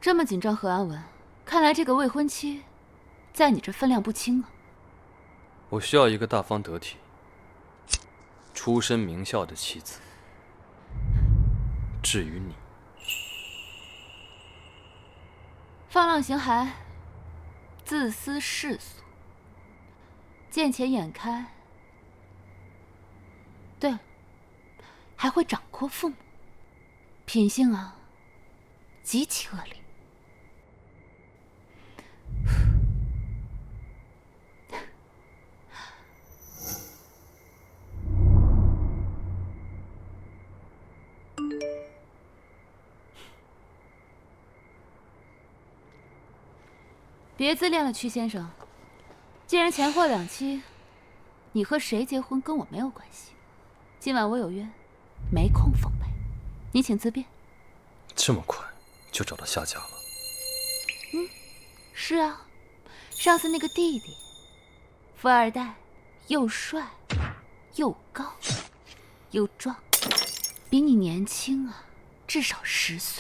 這麼緊張何安文，看來這個未婚妻在你這分量不輕啊。我需要一個大方得体、出身名校的妻子。至于你，放浪形骸，自私世俗，见钱眼開。對了，還會掌闊父母，品性啊，極其惡劣。別自戀了，屈先生。既然前後兩期，你和誰結婚跟我沒有關係。今晚我有約，沒空奉陪，你請自便。這麼快就找到下家了？是啊，上次那個弟弟，富二代，又帥，又高，又壯，比你年輕啊，至少10歲。